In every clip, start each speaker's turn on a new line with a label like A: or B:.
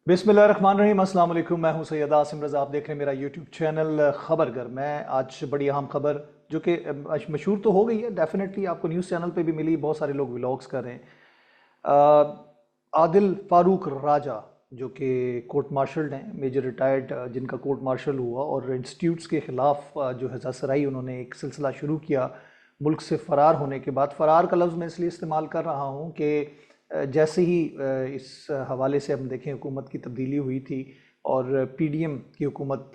A: बिस्मिल्लाहिर्रहमानिर्रहीम, अस्सलाम वालेकुम। मैं हूं सैयद आसिम रज़ा। आप देख रहे हैं मेरा यूट्यूब चैनल खबरगर। मैं आज बड़ी अहम खबर जो कि मशहूर तो हो गई है, डेफिनेटली आपको न्यूज़ चैनल पे भी मिली, बहुत सारे लोग व्लॉग्स कर रहे हैं। आदिल फारूक राजा जो कि कोर्ट मार्शल हैं, मेजर रिटायर्ड, जिनका कोर्ट मार्शल हुआ और इंस्टीट्यूट्स के ख़िलाफ़ जो है सराई उन्होंने एक सिलसिला शुरू किया मुल्क से फ़रार होने के बाद। फ़रार का लफ्ज़ मैं इसलिए इस्तेमाल कर रहा हूँ कि जैसे ही इस हवाले से हम देखें हुकूमत की तब्दीली हुई थी और पीडीएम की हुकूमत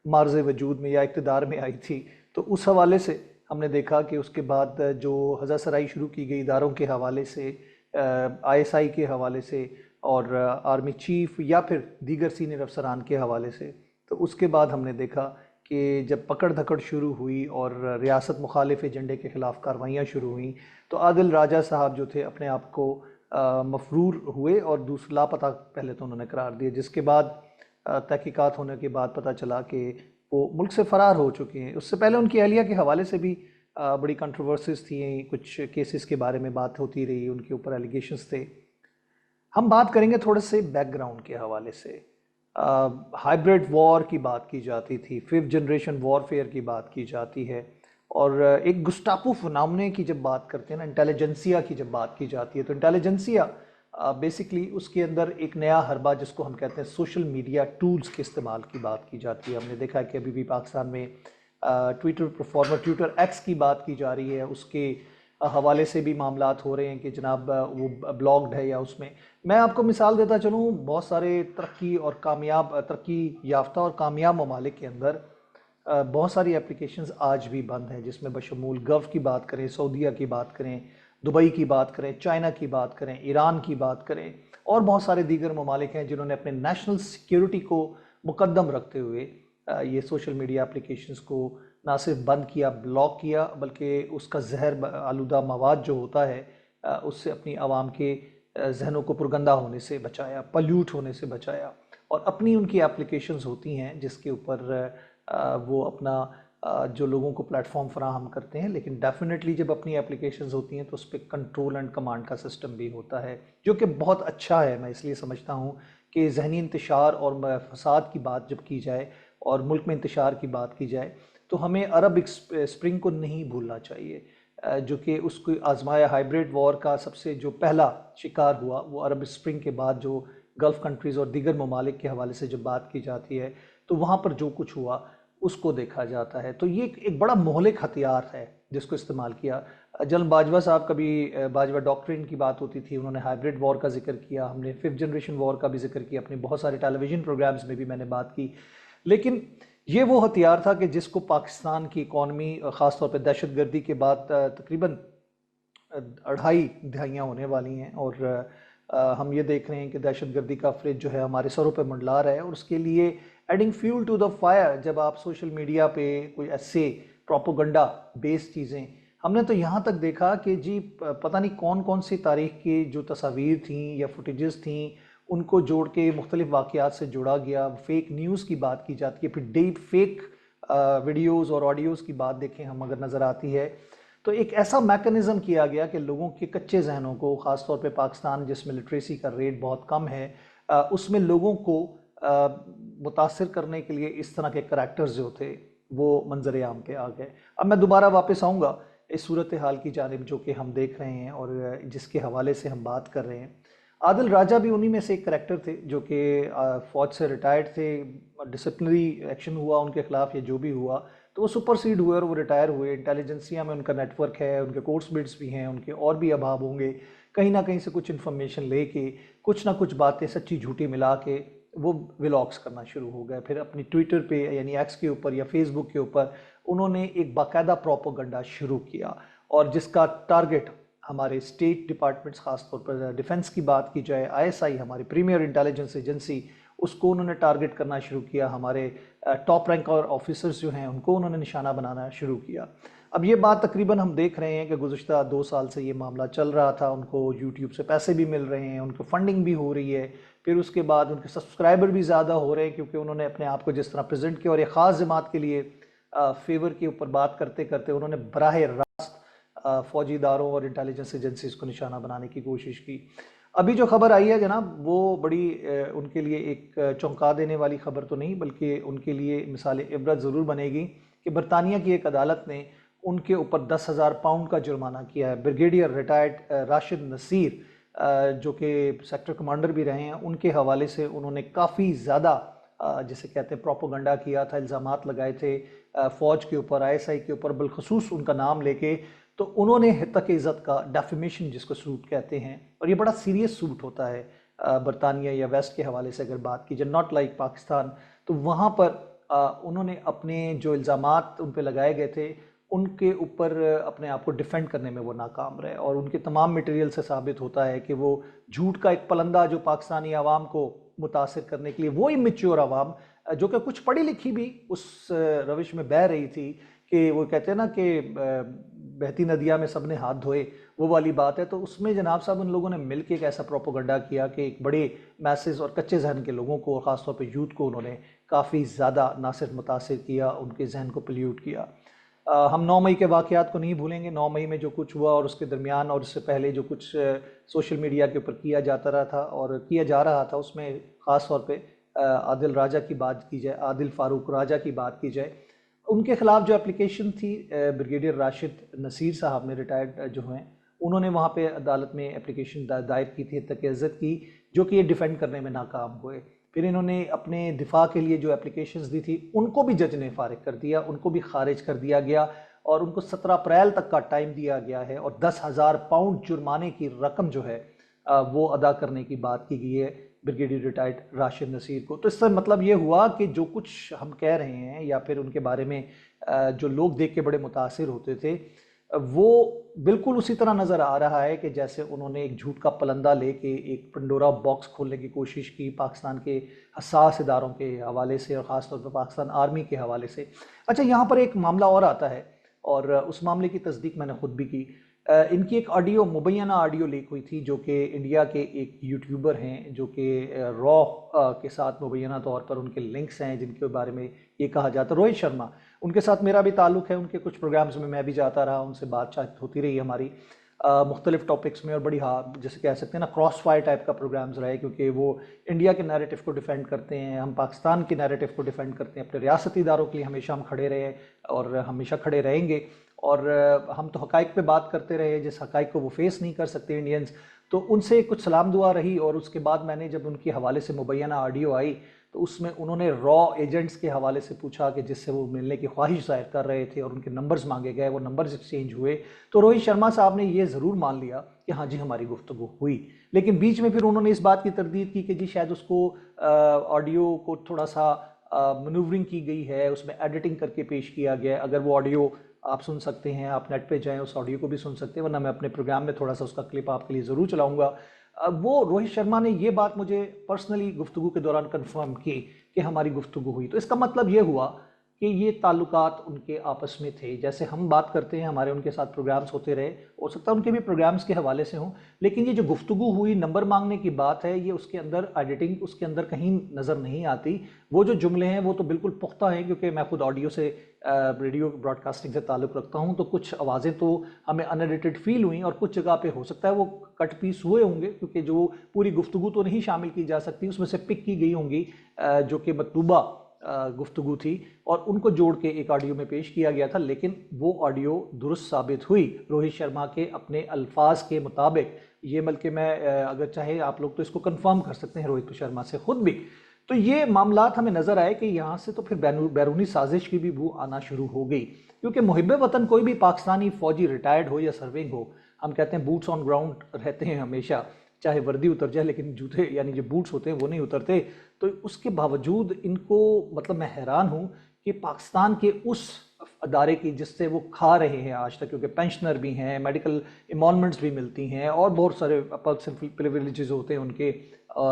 A: मार्ज़ वजूद में या इक़्तिदार में आई थी, तो उस हवाले से हमने देखा कि उसके बाद जो हज़ासराई शुरू की गई इदारों के हवाले से, आईएसआई के हवाले से और आर्मी चीफ या फिर दीगर सीनियर अफसरान के हवाले से, तो उसके बाद हमने देखा कि जब पकड़ धकड़ शुरू हुई और रियासत मुखालिफ एजेंडे के ख़िलाफ़ कार्रवाइयाँ शुरू हुई, तो आदिल राजा साहब जो थे अपने आप को मफरूर हुए और दूसरा लापता पहले तो उन्होंने करार दिया, जिसके बाद तहकीकात होने के बाद पता चला कि वो मुल्क से फ़रार हो चुके हैं। उससे पहले उनकी अहलिया के हवाले से भी बड़ी कंट्रोवर्सीज थी, कुछ केसेस के बारे में बात होती रही, उनके ऊपर एलिगेशंस थे। हम बात करेंगे थोड़े से बैकग्राउंड के हवाले से। हाइब्रिड वॉर की बात की जाती थी, फिफ्थ जनरेशन वॉरफेयर की बात की जाती है, और एक गुस्टापो फिनोमेना की जब बात करते हैं ना, इंटेलिजेंसिया की जब बात की जाती है, तो इंटेलिजेंसिया बेसिकली उसके अंदर एक नया हरबा जिसको हम कहते हैं सोशल मीडिया टूल्स के इस्तेमाल की बात की जाती है। हमने देखा है कि अभी भी पाकिस्तान में ट्विटर परफॉर्मर ट्विटर एक्स की बात की जा रही है, उसके हवाले से भी मामलात हो रहे हैं कि जनाब वो ब्लॉग्ड है या उसमें। मैं आपको मिसाल देता चलूँ, बहुत सारे तरक्की और कामयाब, तरक्की याफ्ता और कामयाब ममालिक के अंदर बहुत सारी एप्लीकेशंस आज भी बंद हैं, जिसमें बशमूल गल्फ़ की बात करें, सऊदीया की बात करें, दुबई की बात करें, चाइना की बात करें, ईरान की बात करें, और बहुत सारे दीगर ममालिक हैं जिन्होंने अपने नेशनल सिक्योरिटी को मुकद्दम रखते हुए ये सोशल मीडिया एप्लीकेशंस को ना सिर्फ बंद किया, ब्लॉक किया, बल्कि उसका जहर आलूदा मवाद जो होता है उससे अपनी आवाम के जहनों को पुरगंदा होने से बचाया, पल्यूट होने से बचाया। और अपनी उनकी एप्लीकेशंस होती हैं जिसके ऊपर वो अपना जो लोगों को प्लेटफॉर्म फराहम करते हैं, लेकिन डेफिनेटली जब अपनी एप्लीकेशंस होती हैं तो उस पर कंट्रोल एंड कमांड का सिस्टम भी होता है, जो कि बहुत अच्छा है। मैं इसलिए समझता हूँ कि जहनी इंतशार और फसाद की बात जब की जाए और मुल्क में इंतशार की बात की जाए, तो हमें अरब स्प्रिंग को नहीं भूलना चाहिए, जो कि उसको आजमाया। हाइब्रिड वॉर का सबसे जो पहला शिकार हुआ वो अरब स्प्रिंग के बाद, जो गल्फ़ कंट्रीज़ और दीगर ममालिक के हवाले से जब बात की जाती है तो वहाँ पर जो कुछ हुआ उसको देखा जाता है। तो ये एक बड़ा मोहलिक हथियार है जिसको इस्तेमाल किया। जनरल बाजवा साहब, कभी बाजवा डॉक्ट्रिन की बात होती थी, उन्होंने हाइब्रिड वॉर का जिक्र किया, हमने फिफ्थ जनरेशन वॉर का भी जिक्र किया, अपने बहुत सारे टेलीविज़न प्रोग्राम्स में भी मैंने बात की। लेकिन ये वो हथियार था कि जिसको पाकिस्तान की इकॉनमी, ख़ासतौर पर दहशतगर्दी के बाद तकरीबन 2.5 दहाइयाँ होने वाली हैं, और हम ये देख रहे हैं कि दहशतगर्दी का फ्रिज जो है हमारे सरों पे मंडला रहा है, और उसके लिए adding fuel to the fire, जब आप सोशल मीडिया पे कोई ऐसे प्रोपोगंडा बेस्ड चीज़ें, हमने तो यहाँ तक देखा कि जी पता नहीं कौन कौन सी तारीख की जो तस्वीर थी या फुटेजेस थी, उनको जोड़ के मुख्तलिफ वाक़यात से जोड़ा गया, फेक न्यूज़ की बात की जाती है, फिर डीप फेक वीडियोज़ और ऑडियोज़ की बात देखें हम अगर नज़र आती है, तो एक ऐसा मैकेनिज़्म किया गया कि लोगों के कच्चे जहनों को, ख़ासतौर पे पाकिस्तान जिसमें लिटरेसी का रेट बहुत कम है, उसमें लोगों को मुतासिर करने के लिए इस तरह के करैक्टर्स जो थे वो मंजर आम पे आ गए। अब मैं दोबारा वापस आऊँगा इस सूरत हाल की जानिब जो कि हम देख रहे हैं और जिसके हवाले से हम बात कर रहे हैं। आदिल राजा भी उन्हीं में से एक करैक्टर थे जो कि फ़ौज से रिटायर्ड थे, डिसिप्लिनरी एक्शन हुआ उनके ख़िलाफ़ या जो भी हुआ, तो वो सुपरसीड हुए और वो रिटायर हुए। इंटेलिजेंसिया में उनका नेटवर्क है, उनके कोर्स बिड्स भी हैं, उनके और भी अभाव होंगे, कहीं ना कहीं से कुछ इन्फॉर्मेशन लेके कुछ ना कुछ बातें सच्ची झूठी मिला के वो व्लॉग्स करना शुरू हो गए। फिर अपनी ट्विटर पे यानी एक्स के ऊपर या फेसबुक के ऊपर उन्होंने एक बाकायदा प्रोपोगंडा शुरू किया, और जिसका टारगेट हमारे स्टेट डिपार्टमेंट्स, खासतौर पर डिफेंस की बात की जाए, आईएसआई हमारी प्रीमियर इंटेलिजेंस एजेंसी, उसको उन्होंने टारगेट करना शुरू किया। हमारे टॉप रैंक और ऑफिसर्स जो हैं उनको उन्होंने निशाना बनाना शुरू किया। अब ये बात तकरीबन हम देख रहे हैं कि गुज़श्ता 2 साल से ये मामला चल रहा था, उनको यूट्यूब से पैसे भी मिल रहे हैं, उनको फंडिंग भी हो रही है, फिर उसके बाद उनके सब्सक्राइबर भी ज़्यादा हो रहे हैं, क्योंकि उन्होंने अपने आप को जिस तरह प्रेजेंट किया और एक ख़ास जमात के लिए फेवर के ऊपर बात करते करते उन्होंने बराह रास्त फ़ौजी इदारों और इंटेलिजेंस एजेंसीज को निशाना बनाने की कोशिश की। अभी जो खबर आई है जनाब वो बड़ी उनके लिए एक चौंका देने वाली खबर तो नहीं, बल्कि उनके लिए मिसाल इबरत ज़रूर बनेगी कि बरतानिया की एक अदालत ने उनके ऊपर 10,000 पाउंड का जुर्माना किया है। ब्रिगेडियर रिटायर्ड राशिद नसीर जो कि सेक्टर कमांडर भी रहे हैं, उनके हवाले से उन्होंने काफ़ी ज़्यादा जिसे कहते हैं प्रोपोगंडा किया था, इल्ज़ामात लगाए थे फ़ौज के ऊपर, ISI के ऊपर, बिलखसूस उनका नाम लेके। तो उन्होंने हितक इज़्ज़त का डेफेमेशन जिसको सूट कहते हैं, और ये बड़ा सीरियस सूट होता है बरतानिया या वेस्ट के हवाले से अगर बात की जाए, नॉट लाइक पाकिस्तान। तो वहाँ पर उन्होंने अपने जो इल्ज़ामात उन पर लगाए गए थे उनके ऊपर अपने आप को डिफेंड करने में वो नाकाम रहे, और उनके तमाम मटेरियल से साबित होता है कि वो झूठ का एक पलंदा जो पाकिस्तानी आवाम को मुतासिर करने के लिए, वो इमेच्योर आवाम जो कि कुछ पढ़ी लिखी भी उस रविश में बह रही थी कि वो कहते हैं ना कि बहती नदियाँ में सबने हाथ धोए, वो वाली बात है। तो उसमें जनाब साहब उन लोगों ने मिल के एक ऐसा प्रोपोगंडा किया कि एक बड़े मैसेज और कच्चे जहन के लोगों को, और ख़ासतौर पर यूथ को, उन्होंने काफ़ी ज़्यादा ना सिर्फ मुतासिर किया, उनके जहन को पोल्यूट किया। हम 9 मई के वाक़यात को नहीं भूलेंगे। 9 मई में जो कुछ हुआ और उसके दरमियान और उससे पहले जो कुछ सोशल मीडिया के ऊपर किया जाता रहा था और किया जा रहा था, उसमें ख़ास तौर पे आदिल राजा की बात की जाए, आदिल फ़ारूक राजा की बात की जाए, उनके ख़िलाफ़ जो एप्लीकेशन थी ब्रिगेडियर राशिद नसीर साहब ने, रिटायर्ड जो हैं, उन्होंने वहाँ पे अदालत में एप्लीकेशन दायर की थी हितक इज़्ज़त की, जो कि ये डिफेंड करने में नाकाम हुए। फिर इन्होंने अपने दिफा के लिए जो एप्लीकेशंस दी थी उनको भी जज ने फारिग कर दिया, उनको भी खारिज कर दिया गया, और उनको 17 अप्रैल तक का टाइम दिया गया है, और 10,000 पाउंड जुर्माने की रकम जो है वो अदा करने की बात की गई है ब्रिगेडियर रिटायर्ड राशिद नसीर को। तो इससे मतलब ये हुआ कि जो कुछ हम कह रहे हैं या फिर उनके बारे में जो लोग देख के बड़े मुतासिर होते थे, वो बिल्कुल उसी तरह नज़र आ रहा है कि जैसे उन्होंने एक झूठ का पलंदा लेके एक पंडोरा बॉक्स खोलने की कोशिश की पाकिस्तान के हसास इदारों के हवाले से, और ख़ास तौर पर पाकिस्तान आर्मी के हवाले से। अच्छा, यहाँ पर एक मामला और आता है, और उस मामले की तस्दीक मैंने ख़ुद भी की। इनकी एक ऑडियो, मुबैना ऑडियो लीक हुई थी, जो कि इंडिया के एक यूट्यूबर हैं जो कि रॉ के साथ मुबैना तौर पर उनके लिंक्स हैं, जिनके बारे में ये कहा जाता है, रोहित शर्मा, उनके साथ मेरा भी ताल्लुक़ है, उनके कुछ प्रोग्राम्स में मैं भी जाता रहा, उनसे बातचीत होती रही हमारी मुख्तलिफ टॉपिक्स में, और बड़ी जैसे कह सकते हैं ना क्रॉस फायर टाइप का प्रोग्राम्स रहे, क्योंकि वो इंडिया के नैरेटिव को डिफेंड करते हैं, हम पाकिस्तान के नैरेटिव को डिफेंड करते हैं, अपने रियासती इदारों के लिए हमेशा हम खड़े रहे और हमेशा खड़े रहेंगे, और हम तो हकाइक पे बात करते रहे जिस हकाइक को वो फेस नहीं कर सकते इंडियंस। तो उनसे कुछ सलाम दुआ रही, और उसके बाद मैंने जब उनके हवाले से मुबैना ऑडियो आई तो उसमें उन्होंने रॉ एजेंट्स के हवाले से पूछा कि जिससे वो मिलने की ख्वाहिश जाहिर कर रहे थे, और उनके नंबर्स मांगे गए, वो नंबर्स एक्सचेंज हुए। तो रोहित शर्मा साहब ने ये ज़रूर मान लिया कि हाँ जी हमारी गुफ्तगू हुई, लेकिन बीच में फिर उन्होंने इस बात की तरदीद की कि जी शायद उसको ऑडियो को थोड़ा सा मनूवरिंग की गई है, उसमें एडिटिंग करके पेश किया गया है। अगर वो ऑडियो आप सुन सकते हैं, आप नेट पे जाएं, उस ऑडियो को भी सुन सकते हैं, वरना मैं अपने प्रोग्राम में थोड़ा सा उसका क्लिप आपके लिए ज़रूर चलाऊंगा। वो रोहित शर्मा ने ये बात मुझे पर्सनली गुफ्तगू के दौरान कंफर्म की कि हमारी गुफ्तगू हुई। तो इसका मतलब ये हुआ कि ये ताल्लुकात उनके आपस में थे। जैसे हम बात करते हैं, हमारे उनके साथ प्रोग्राम्स होते रहे, हो सकता है उनके भी प्रोग्राम्स के हवाले से हों, लेकिन ये जो गुफ्तगू हुई, नंबर मांगने की बात है, ये उसके अंदर एडिटिंग उसके अंदर कहीं नज़र नहीं आती। वो जो जुमले हैं वो तो बिल्कुल पुख्ता हैं, क्योंकि मैं खुद ऑडियो से रेडियो ब्रॉडकास्टिंग से ताल्लुक़ रखता हूँ, तो कुछ आवाज़ें तो हमें अनएडिटेड फील हुई, और कुछ जगह पे हो सकता है वो कट पीस हुए होंगे, क्योंकि जो पूरी गुफ्तगू तो नहीं शामिल की जा सकती, उसमें से पिक की गई होंगी जो कि मतलूबा गुफ्तगू थी, और उनको जोड़ के एक ऑडियो में पेश किया गया था। लेकिन वो ऑडियो दुरुस्त साबित हुई रोहित शर्मा के अपने अल्फाज के मुताबिक। ये बल्कि मैं अगर चाहे आप लोग तो इसको कंफर्म कर सकते हैं रोहित शर्मा से खुद भी। तो ये मामलात हमें नज़र आए कि यहाँ से तो फिर बैरूनी साजिश की भी बू आना शुरू हो गई, क्योंकि मुहिब वतन कोई भी पाकिस्तानी फ़ौजी रिटायर्ड हो या सर्विंग हो, हम कहते हैं बूट्स ऑन ग्राउंड रहते हैं हमेशा, चाहे वर्दी उतर जाए लेकिन जूते यानी जो बूट्स होते हैं वो नहीं उतरते। तो उसके बावजूद इनको, मतलब मैं हैरान हूँ कि पाकिस्तान के उस अदारे की जिससे वो खा रहे हैं आज तक, क्योंकि पेंशनर भी हैं, मेडिकल इमॉलमेंट्स भी मिलती हैं, और बहुत सारे पर्क्स एंड प्रिविलेजेस होते हैं उनके,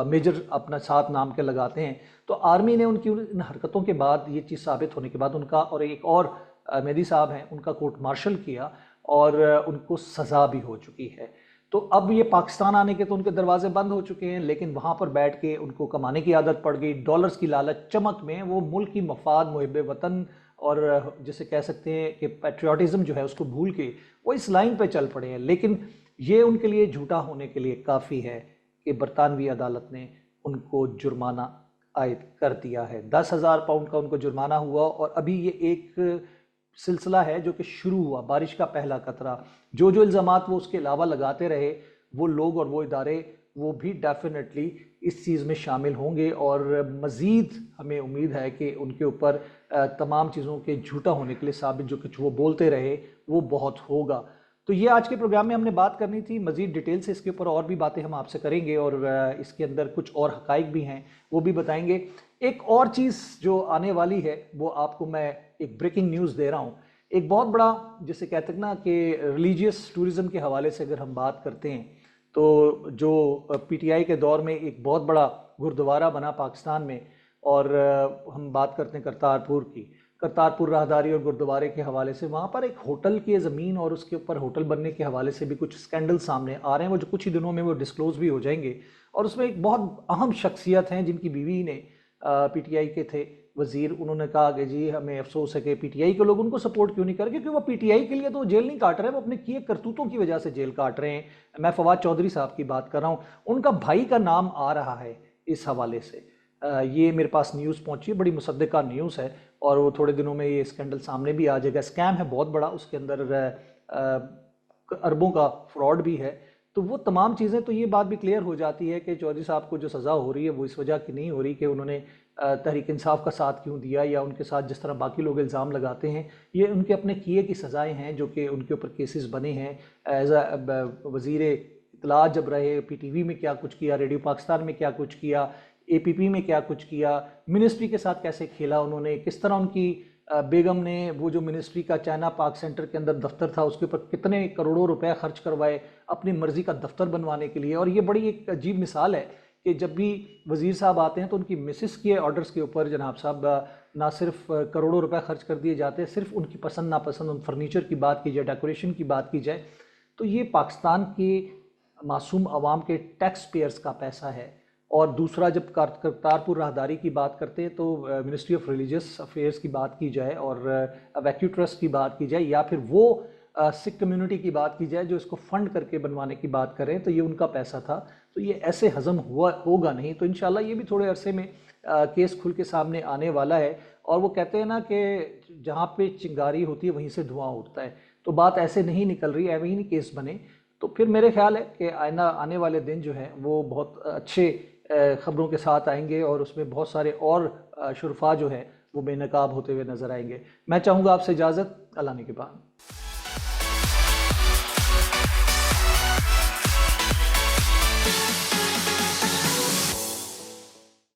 A: मेजर अपना साथ नाम के लगाते हैं। तो आर्मी ने उनकी इन हरकतों के बाद, ये चीज़ साबित होने के बाद, उनका और एक और मेहदी साहब हैं उनका कोर्ट मार्शल किया, और उनको सज़ा भी हो चुकी है। तो अब ये पाकिस्तान आने के तो उनके दरवाजे बंद हो चुके हैं, लेकिन वहाँ पर बैठ के उनको कमाने की आदत पड़ गई, डॉलर्स की लालच चमक में वो मुल्क की मफाद, मुहिब वतन, और जिसे कह सकते हैं कि पैट्रियाटिज़म जो है उसको भूल के वो इस लाइन पे चल पड़े हैं। लेकिन ये उनके लिए झूठा होने के लिए काफ़ी है। कि बरतानवी अदालत ने उनको जुर्माना आयद कर दिया है। 10,000 पाउंड का उनको जुर्माना हुआ और अभी ये एक सिलसिला है जो कि शुरू हुआ, बारिश का पहला कतरा। जो जो इल्ज़ामात वो उसके अलावा लगाते रहे, वो लोग और वो इदारे वो भी डेफिनेटली इस चीज़ में शामिल होंगे और मज़ीद हमें उम्मीद है कि उनके ऊपर तमाम चीज़ों के झूठा होने के लिए साबित जो कुछ वो बोलते रहे वो बहुत होगा। तो ये आज के प्रोग्राम में हमने बात करनी थी। मज़ीद डिटेल से इसके ऊपर और भी बातें हम आपसे करेंगे और इसके अंदर कुछ और हकाइक भी हैं वो भी बताएंगे। एक और चीज़ जो आने वाली है वो आपको मैं एक ब्रेकिंग न्यूज़ दे रहा हूँ। एक बहुत बड़ा जिसे कहते हैं ना कि रिलीजियस टूरिज़म के हवाले से अगर हम बात करते हैं तो जो पीटीआई के दौर में एक बहुत बड़ा गुरुद्वारा बना पाकिस्तान में, और हम बात करते हैं करतारपुर की, करतारपुर राहदारी और गुरुद्वारे के हवाले से वहाँ पर एक होटल की ज़मीन और उसके ऊपर होटल बनने के हवाले से भी कुछ स्कैंडल सामने आ रहे हैं, वो जो कुछ ही दिनों में वो डिस्क्लोज भी हो जाएंगे। और उसमें एक बहुत अहम शख्सियत हैं जिनकी बीवी ने पीटीआई के थे वज़ीर, उन्होंने कहा कि जी हमें अफसोस है कि पीटीआई के लोग उनको सपोर्ट क्यों नहीं कर रहे, क्योंकि वो पीटीआई के लिए तो जेल नहीं काट रहे, वो अपने किए करतूतों की वजह से जेल काट रहे हैं। मैं फवाद चौधरी साहब की बात कर रहा हूँ, उनका भाई का नाम आ रहा है इस हवाले से। ये मेरे पास न्यूज़ पहुंची, बड़ी मुसद्दिका न्यूज़ है और वो थोड़े दिनों में ये स्कैंडल सामने भी आ जाएगा। स्कैम है बहुत बड़ा, उसके अंदर अरबों का फ्रॉड भी है। तो वो तमाम चीज़ें, तो ये बात भी क्लियर हो जाती है कि चौधरी साहब को जो सज़ा हो रही है वो इस वजह की नहीं हो रही कि उन्होंने तहरीक इंसाफ का साथ क्यों दिया या उनके साथ जिस तरह बाकी लोग इल्ज़ाम लगाते हैं, ये उनके अपने किए की सज़ाएँ हैं जो कि उनके ऊपर केसेस बने हैं। एज वज़ीर इत्तला जब रहे, पीटीवी में क्या कुछ किया, रेडियो पाकिस्तान में क्या कुछ किया, एपीपी में क्या कुछ किया, मिनिस्ट्री के साथ कैसे खेला उन्होंने, किस तरह उनकी बेगम ने वो जो मिनिस्ट्री का चाइना पार्क सेंटर के अंदर दफ्तर था उसके ऊपर कितने करोड़ों रुपए खर्च करवाए अपनी मर्जी का दफ्तर बनवाने के लिए। और ये बड़ी एक अजीब मिसाल है कि जब भी वज़ीर साहब आते हैं तो उनकी मिसिस के ऑर्डर्स के ऊपर जनाब साहब ना सिर्फ करोड़ों रुपए खर्च कर दिए जाते हैं, सिर्फ उनकी पसंद नापसंद, उन फर्नीचर की बात की जाए, डेकोरेशन की बात की जाए, तो ये पाकिस्तान के मासूम आवाम के टैक्स पेयर्स का पैसा है। और दूसरा, जब करतारपुर राहदारी की बात करते हैं तो मिनिस्ट्री ऑफ रिलीजियस अफेयर्स की बात की जाए और वैक्यू ट्रस्ट की बात की जाए या फिर वो सिख कम्युनिटी की बात की जाए जो इसको फंड करके बनवाने की बात करें, तो ये उनका पैसा था, तो ये ऐसे हज़म हुआ होगा नहीं। तो इंशाल्लाह ये भी थोड़े अरसे में केस खुल के सामने आने वाला है। और वो कहते हैं ना कि जहाँ पे चिंगारी होती है वहीं से धुआं उठता है, तो बात ऐसे नहीं निकल रही है, ऐसे ही नहीं केस बने। तो फिर मेरे ख्याल है कि आने वाले दिन जो हैं वो बहुत अच्छे ख़बरों के साथ आएंगे और उसमें बहुत सारे और शुरफा जो है वो बेनकाब होते हुए नज़र आएंगे। मैं चाहूँगा आपसे इजाज़त, अल्लाह ने के बाद।